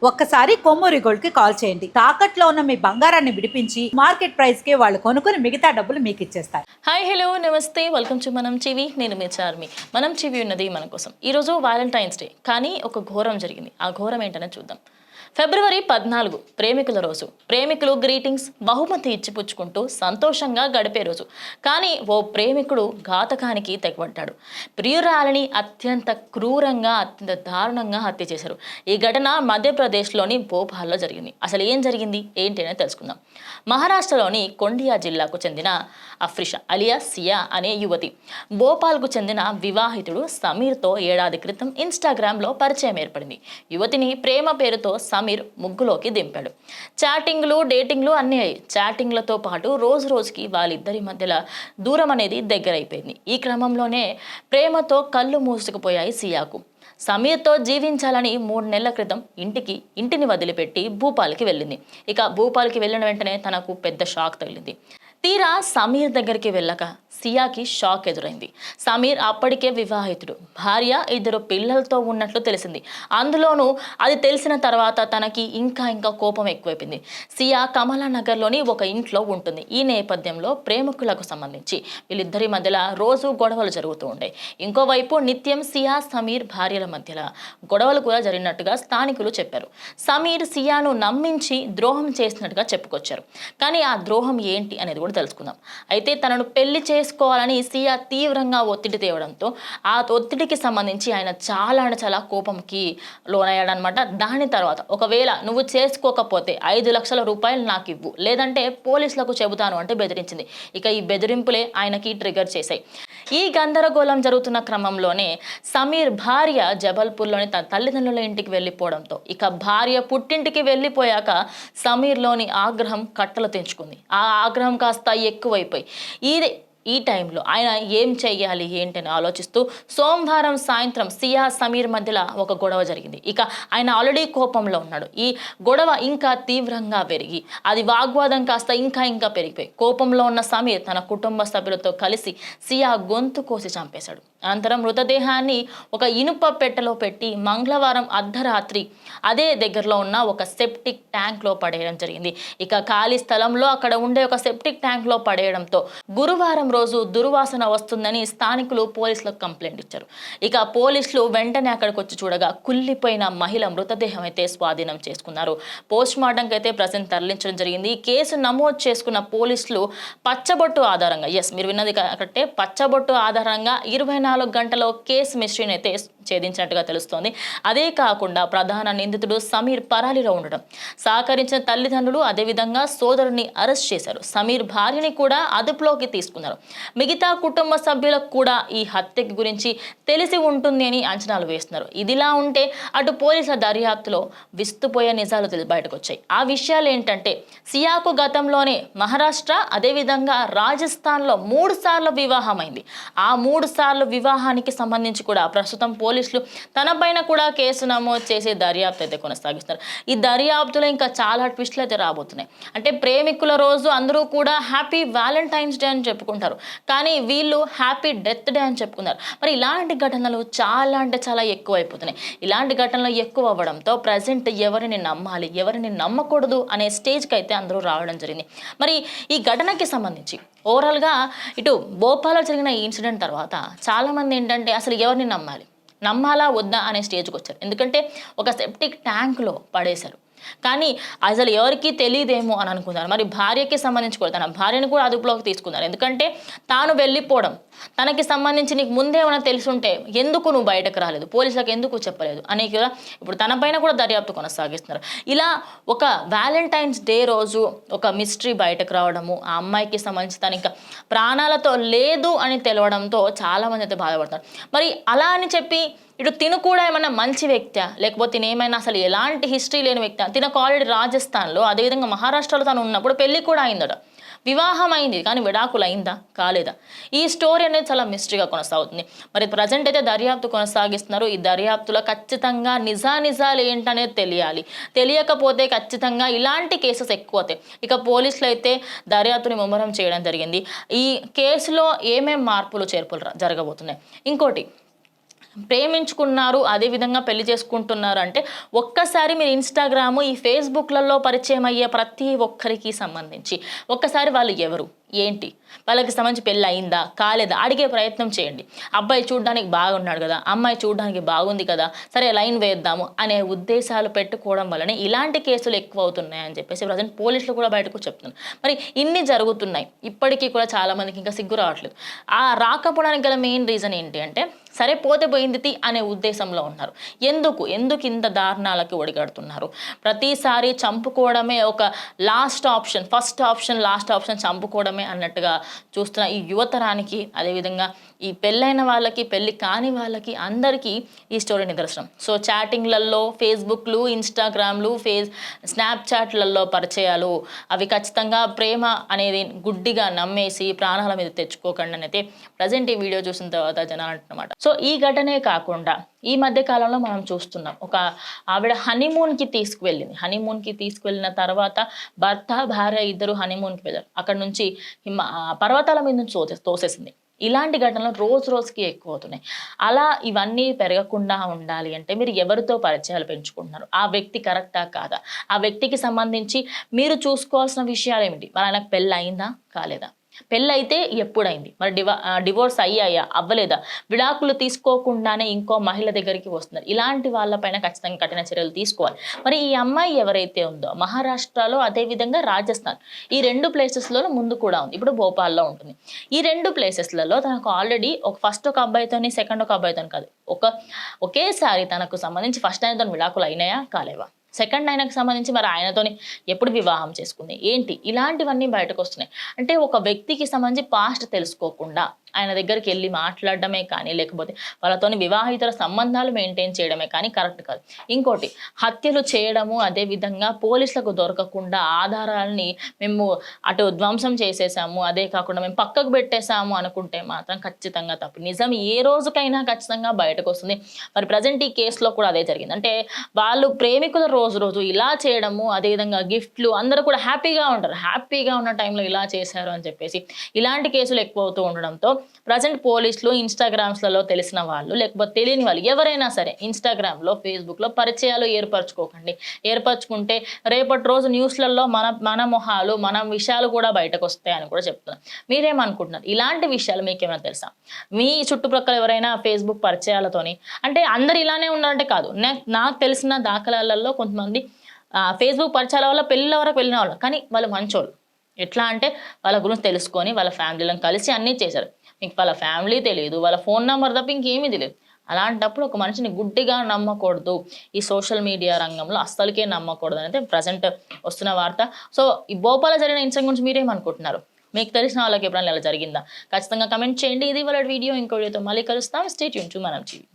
ఒక్కసారి కొమ్మూరి గోల్డ్ కి కాల్ చేయండి. తాకట్లో ఉన్న మీ బంగారాన్ని విడిపించి మార్కెట్ ప్రైస్ కి వాళ్ళు కొనుక్కుని మిగతా డబ్బులు మీకు ఇచ్చేస్తారు. హాయ్ హలో నమస్తే, వెల్కమ్ టు మనం టీవీ. నేను మీ చార్మి. మనం టీవీ ఉన్నది మన కోసం. ఈరోజు వ్యాలంటైన్స్ డే, కానీ ఒక ఘోరం జరిగింది. ఆ ఘోరం ఏంటనే చూద్దాం. ఫిబ్రవరి 14 ప్రేమికుల రోజు. ప్రేమికులు గ్రీటింగ్స్, బహుమతి ఇచ్చిపుచ్చుకుంటూ సంతోషంగా గడిపే రోజు. కానీ ఓ ప్రేమికుడు ఘాతకానికి తెగబడ్డాడు. ప్రియురాలిని అత్యంత క్రూరంగా, అత్యంత దారుణంగా హత్య చేశారు. ఈ ఘటన మధ్యప్రదేశ్లోని భోపాల్లో జరిగింది. అసలు ఏం జరిగింది ఏంటి అనేది తెలుసుకుందాం. మహారాష్ట్రలోని కొండియా జిల్లాకు చెందిన అఫ్రిషా అలియా సియా అనే యువతి భోపాల్కు చెందిన వివాహితుడు సమీర్తో ఏడాది క్రితం ఇన్స్టాగ్రామ్లో పరిచయం ఏర్పడింది. యువతిని ప్రేమ పేరుతో సమీర్ ముగ్గులోకి దింపాడు. చాటింగ్లు, డేటింగ్లు అన్నీ అయ్యాయి. చాటింగ్లతో పాటు రోజు రోజుకి వాళ్ళిద్దరి మధ్యలో దూరం అనేది దగ్గరైపోయింది. ఈ క్రమంలోనే ప్రేమతో కళ్ళు మూసుకుపోయాయి సియాకు. సమీర్తో జీవించాలని 3 నెలల క్రితం ఇంటిని వదిలిపెట్టి భూపాల్కి వెళ్ళింది. ఇక భూపాల్కి వెళ్ళిన వెంటనే తనకు పెద్ద షాక్ తగిలింది. తీరా సమీర్ దగ్గరికి వెళ్ళక సియాకి షాక్ ఎదురైంది. సమీర్ అప్పటికే వివాహితుడు, భార్య, 2 పిల్లలతో ఉన్నట్లు తెలిసింది. అందులోనూ అది తెలిసిన తర్వాత తనకి ఇంకా కోపం ఎక్కువైపోయింది. సియా కమలానగర్లోని ఒక ఇంట్లో ఉంటుంది. ఈ నేపథ్యంలో ప్రేమికులకు సంబంధించి వీళ్ళిద్దరి మధ్యలో రోజు గొడవలు జరుగుతూ ఉండే. ఇంకోవైపు నిత్యం సియా, సమీర్ భార్యల మధ్యలో గొడవలు కూడా జరిగినట్టుగా స్థానికులు చెప్పారు. సమీర్ సియాను నమ్మించి ద్రోహం చేసినట్టుగా చెప్పుకొచ్చారు. కానీ ఆ ద్రోహం ఏంటి అనేది కూడా తెలుసుకుందాం. అయితే తనను పెళ్లి చేసుకోవాలని సియా తీవ్రంగా ఒత్తిడి తేవడంతో ఆ ఒత్తిడికి సంబంధించి ఆయన చాలా కోపంకి లోనయ్యాడనమాట. దాని తర్వాత ఒకవేళ నువ్వు చేసుకోకపోతే 5 లక్షల రూపాయలు నాకు ఇవ్వు, లేదంటే పోలీసులకు చెబుతాను అంటే బెదిరించింది. ఇక ఈ బెదిరింపులే ఆయనకి ట్రిగర్ చేశాయి. ఈ గందరగోళం జరుగుతున్న క్రమంలోనే సమీర్ భార్య జబల్పూర్లోని తన తల్లిదండ్రుల ఇంటికి వెళ్ళిపోవడంతో, ఇక భార్య పుట్టింటికి వెళ్ళిపోయాక సమీర్లోని ఆగ్రహం కట్టలు తెంచుకుంది. ఆ ఆగ్రహం కాస్త ఎక్కువైపోయి ఈ టైంలో ఆయన ఏం చెయ్యాలి ఏంటని ఆలోచిస్తూ సోమవారం సాయంత్రం సియా, సమీర్ మధ్యలో ఒక గొడవ జరిగింది. ఇక ఆయన ఆల్రెడీ కోపంలో ఉన్నాడు. ఈ గొడవ ఇంకా తీవ్రంగా పెరిగి అది వాగ్వాదం కాస్త ఇంకా పెరిగిపోయి కోపంలో ఉన్న సమీర్ తన కుటుంబ సభ్యులతో కలిసి సియా గొంతు కోసి చంపేశాడు. అనంతరం మృతదేహాన్ని ఒక ఇనుప పెట్టెలో పెట్టి మంగళవారం అర్ధరాత్రి అదే దగ్గరలో ఉన్న ఒక సెప్టిక్ ట్యాంక్లో పడేయడం జరిగింది. ఇక ఖాళీ స్థలంలో అక్కడ ఉండే ఒక సెప్టిక్ ట్యాంక్లో పడేయడంతో గురువారం రోజు దుర్వాసన వస్తుందని స్థానికులు పోలీసులకు కంప్లైంట్ ఇచ్చారు. ఇక పోలీసులు వెంటనే అక్కడికి వచ్చి చూడగా కుళ్ళిపోయిన మహిళ మృతదేహం అయితే స్వాధీనం చేసుకున్నారు. పోస్ట్ మార్టంకి అయితే ప్రజెంట్ తరలించడం జరిగింది. కేసు నమోదు చేసుకున్న పోలీసులు పచ్చబొట్టు ఆధారంగా, మీరు విన్నది కరెక్టే, పచ్చబొట్టు ఆధారంగా 24 గంటలో కేసు మిస్టరీని అయితే ఛేదించినట్టుగా తెలుస్తోంది. అదే కాకుండా ప్రధాన నిందితుడు సమీర్ పరారీలో ఉండడం, సహకరించిన తల్లిదండ్రులు, అదేవిధంగా సోదరుని అరెస్ట్ చేశారు. సమీర్ భార్యని కూడా అదుపులోకి తీసుకున్నారు. మిగతా కుటుంబ సభ్యులకు కూడా ఈ హత్య గురించి తెలిసి ఉంటుంది అని అంచనాలు వేస్తున్నారు. ఇదిలా ఉంటే అటు పోలీసుల దర్యాప్తులో విస్తుపోయే నిజాలు బయటకు వచ్చాయి. ఆ విషయాలు ఏంటంటే, సియాకు గతంలోనే మహారాష్ట్ర, అదేవిధంగా రాజస్థాన్లో 3 సార్లు వివాహమైంది. ఆ 3 సార్లు వివాహానికి సంబంధించి కూడా ప్రస్తుతం పోలీసులు తనపైన కూడా కేసు నమోదు చేసి దర్యాప్తు అయితే కొనసాగిస్తున్నారు. ఈ దర్యాప్తులో ఇంకా చాలా ట్విస్టులు అయితే రాబోతున్నాయి. అంటే ప్రేమికుల రోజు అందరూ కూడా హ్యాపీ వ్యాలంటైన్స్ డే అని చెప్పుకుంటారు, కానీ వీళ్ళు హ్యాపీ డెత్ డే అని చెప్పుకున్నారు. మరి ఇలాంటి ఘటనలు చాలా ఎక్కువ అయిపోతున్నాయి. ఇలాంటి ఘటనలు ఎక్కువ అవ్వడంతో ప్రజెంట్ ఎవరిని నమ్మాలి, ఎవరిని నమ్మకూడదు అనే స్టేజ్కి అయితే అందరూ రావడం జరిగింది. మరి ఈ ఘటనకి సంబంధించి ఓవరాల్గా ఇటు భోపాల్లో జరిగిన ఈ ఇన్సిడెంట్ తర్వాత చాలామంది ఏంటంటే అసలు ఎవరిని నమ్మాలా వద్దా అనే స్టేజ్కి వచ్చారు. ఎందుకంటే ఒక సెప్టిక్ ట్యాంక్లో పడేశారు, కానీ అసలు ఎవరికి తెలియదేమో అని అనుకున్నారు. మరి భార్యకి సంబంధించి కూడా తన భార్యను కూడా అదుపులోకి తీసుకున్నారు. ఎందుకంటే తాను వెళ్ళిపోవడం, తనకి సంబంధించి నీకు ముందేమైనా తెలుసుంటే ఎందుకు నువ్వు బయటకు రాలేదు, పోలీసులకు ఎందుకు చెప్పలేదు అని కూడా ఇప్పుడు తన పైన కూడా దర్యాప్తు కొనసాగిస్తున్నారు. ఇలా ఒక వ్యాలంటైన్స్ డే రోజు ఒక మిస్టరీ బయటకు రావడము, ఆ అమ్మాయికి సంబంధించి తను ఇంకా ప్రాణాలతో లేదు అని తెలవడంతో చాలామంది అయితే బాధపడతారు. మరి అలా అని చెప్పి ఇటు తిను కూడా ఏమన్నా మంచి వ్యక్తి, లేకపోతే తినేమైనా అసలు ఎలాంటి హిస్టరీ లేని వ్యక్తి? తినకు ఆల్రెడీ రాజస్థాన్లో, అదేవిధంగా మహారాష్ట్రలో తను ఉన్నప్పుడు పెళ్లి కూడా అయిందట, వివాహం అయింది, కానీ విడాకులు అయిందా కాలేదా? ఈ స్టోరీ అనేది చాలా మిస్టరీగా కొనసాగుతుంది. మరి ప్రజెంట్ అయితే దర్యాప్తు కొనసాగిస్తున్నారు. ఈ దర్యాప్తులో ఖచ్చితంగా నిజాలు ఏంటనేది తెలియాలి. తెలియకపోతే ఖచ్చితంగా ఇలాంటి కేసెస్ ఎక్కువ అవుతాయి. ఇక పోలీసులు అయితే దర్యాప్తుని ముమ్మరం చేయడం జరిగింది. ఈ కేసులో ఏమేం మార్పులు చేర్పులు జరగబోతున్నాయి. ఇంకోటి, ప్రేమించుకున్నారు, అదే విధంగా పెళ్లి చేసుకుంటున్నారు అంటే ఒక్కసారి మీరు ఇన్స్టాగ్రామ్, ఈ ఫేస్బుక్లలో పరిచయం అయ్యే ప్రతి ఒక్కరికి సంబంధించి ఒక్కసారి వాళ్ళు ఎవరు, ఏంటి, వాళ్ళకి సంబంధించి పెళ్ళి అయిందా కాలేదా అడిగే ప్రయత్నం చేయండి. అబ్బాయి చూడడానికి బాగున్నాడు కదా, అమ్మాయి చూడడానికి బాగుంది కదా, సరే లైన్ వేద్దాము అనే ఉద్దేశాలు పెట్టుకోవడం వల్లనే ఇలాంటి కేసులు ఎక్కువ అవుతున్నాయి అని చెప్పేసి ప్రజెంట్ పోలీసులు కూడా బయటకు చెప్తున్నారు. మరి ఇన్ని జరుగుతున్నాయి, ఇప్పటికీ కూడా చాలా మందికి ఇంకా సిగ్గు రావట్లేదు. ఆ రాకపోవడానికి గల మెయిన్ రీజన్ ఏంటి అంటే సరే పోతే పోయింది అనే ఉద్దేశంలో ఉన్నారు. ఎందుకు ఇంత దారుణాలకి ఒడిగడుతున్నారు? ప్రతిసారి చంపుకోవడమే ఒక last option, first option last option చంపుకోవడమే అన్నట్టుగా చూస్తున్న ఈ యువతరానికి, అదేవిధంగా ఈ పెళ్ళైన వాళ్ళకి పెళ్ళి కాని వాళ్ళకి అందరికీ ఈ స్టోరీ నిదర్శనం. సో చాటింగ్లలో, ఫేస్బుక్లు, ఇన్స్టాగ్రామ్లు, స్నాప్చాట్లలో పరిచయాలు అవి ఖచ్చితంగా ప్రేమ అనేది గుడ్డిగా నమ్మేసి ప్రాణాల మీద తెచ్చుకోకండి అని అయితే ప్రజెంట్ ఈ వీడియో చూసిన తర్వాత జనాలు అంటున్నమాట. సో ఈ ఘటనే కాకుండా ఈ మధ్య కాలంలో మనం చూస్తున్నాం, ఒక ఆవిడ హనీమూన్కి తీసుకువెళ్ళిన తర్వాత భర్త భార్య ఇద్దరు హనీమూన్కి వెళ్ళారు. అక్కడ నుంచి పర్వతాల మీద నుంచి తోసేసింది. ఇలాంటి ఘటనలు రోజుకి ఎక్కువ అవుతున్నాయి. అలా ఇవన్నీ పెరగకుండా ఉండాలి అంటే మీరు ఎవరితో పరిచయాలు పెంచుకుంటున్నారు, ఆ వ్యక్తి కరెక్టా కాదా, ఆ వ్యక్తికి సంబంధించి మీరు చూసుకోవాల్సిన విషయాలు ఏమిటి, మరి ఆయనకు పెళ్ళి అయిందా కాలేదా, పెళ్ళి అయితే ఎప్పుడైంది, మరి డివోర్స్ అయ్యాయా అవ్వలేదా, విడాకులు తీసుకోకుండానే ఇంకో మహిళ దగ్గరికి వస్తున్నారు, ఇలాంటి వాళ్ళపైన ఖచ్చితంగా కఠిన చర్యలు తీసుకోవాలి. మరి ఈ అమ్మాయి ఎవరైతే ఉందో మహారాష్ట్రలో, అదేవిధంగా రాజస్థాన్, ఈ 2 ప్లేసెస్లో ముందు కూడా ఉంది, ఇప్పుడు భోపాల్లో ఉంటుంది. ఈ 2 ప్లేసెస్లలో తనకు ఆల్రెడీ ఫస్ట్ ఒక అబ్బాయితోని, సెకండ్ ఒక అబ్బాయితోని కాదు, ఒకేసారి తనకు సంబంధించి ఫస్ట్ ఆయనతో విడాకులు అయినాయా కాలేవా, సెకండ్ ఆయనకు సంబంధించి మరి ఆయనతోని ఎప్పుడు వివాహం చేసుకుంది ఏంటి, ఇలాంటివన్నీ బయటకు వస్తున్నాయి. అంటే ఒక వ్యక్తికి సంబంధించి పాస్ట్ తెలుసుకోకుండా ఆయన దగ్గరికి వెళ్ళి మాట్లాడడమే కానీ, లేకపోతే వాళ్ళతోని వివాహితర సంబంధాలు మెయింటైన్ చేయడమే కానీ కరెక్ట్ కాదు. ఇంకోటి, హత్యలు చేయడము, అదేవిధంగా పోలీసులకు దొరకకుండా ఆధారాలని మేము అటు ధ్వంసం చేసేసాము, అదే కాకుండా మేము పక్కకు పెట్టేసాము అనుకుంటే మాత్రం ఖచ్చితంగా తప్పు. నిజం ఏ రోజుకైనా ఖచ్చితంగా బయటకు వస్తుంది. మరి ప్రజెంట్ ఈ కేసులో కూడా అదే జరిగింది. అంటే వాళ్ళు ప్రేమికుల రోజు ఇలా చేయడము, అదేవిధంగా గిఫ్ట్లు, అందరూ కూడా హ్యాపీగా ఉంటారు, హ్యాపీగా ఉన్న టైంలో ఇలా చేశారు అని చెప్పేసి ఇలాంటి కేసులు ఎక్కువ అవుతూ ఉండడంతో ప్రజెంట్ పోలీసులు ఇన్స్టాగ్రామ్స్లలో తెలిసిన వాళ్ళు, లేకపోతే తెలియని వాళ్ళు ఎవరైనా సరే ఇన్స్టాగ్రామ్లో, ఫేస్బుక్లో పరిచయాలు ఏర్పరచుకుంటే రేపటి రోజు న్యూస్లలో మన మొహాలు, మన విషయాలు కూడా బయటకు వస్తాయని కూడా చెప్తున్నాను. మీరేమనుకుంటున్నారు? ఇలాంటి విషయాలు మీకేమైనా తెలుసా? మీ చుట్టుప్రక్కల ఎవరైనా ఫేస్బుక్ పరిచయాలతోని, అంటే అందరు ఇలానే ఉన్నారంటే కాదు, నాకు తెలిసిన దాఖలాలలో కొంతమంది ఫేస్బుక్ పరిచయాల వల్ల పెళ్ళిళ్ళ వరకు వెళ్ళిన వాళ్ళు, కానీ వాళ్ళు మంచోళ్ళు. ఎట్లా అంటే వాళ్ళ గురించి తెలుసుకొని వాళ్ళ ఫ్యామిలీలను కలిసి అన్నీ చేశారు. మీకు వాళ్ళ ఫ్యామిలీ తెలియదు, వాళ్ళ ఫోన్ నెంబర్ తప్ప ఇంకేమీ తెలియదు. అలాంటప్పుడు ఒక మనిషిని గుడ్డిగా నమ్మకూడదు, ఈ సోషల్ మీడియా రంగంలో అస్సలకే నమ్మకూడదు అనేది ప్రజెంట్ వస్తున్న వార్త. సో ఈ భోపాల జరిగిన ఇన్సిడెంట్ గురించి మీరేమనుకుంటున్నారు? మీకు తెలిసిన వాళ్ళకి ఎప్పుడైనా ఇలా జరిగిందా? ఖచ్చితంగా కమెంట్ చేయండి. ఇది వాళ్ళ వీడియో, ఇంకో వీడియోతో మళ్ళీ కలుస్తాం. స్టే ట్యూన్ టు మనం టీవీ.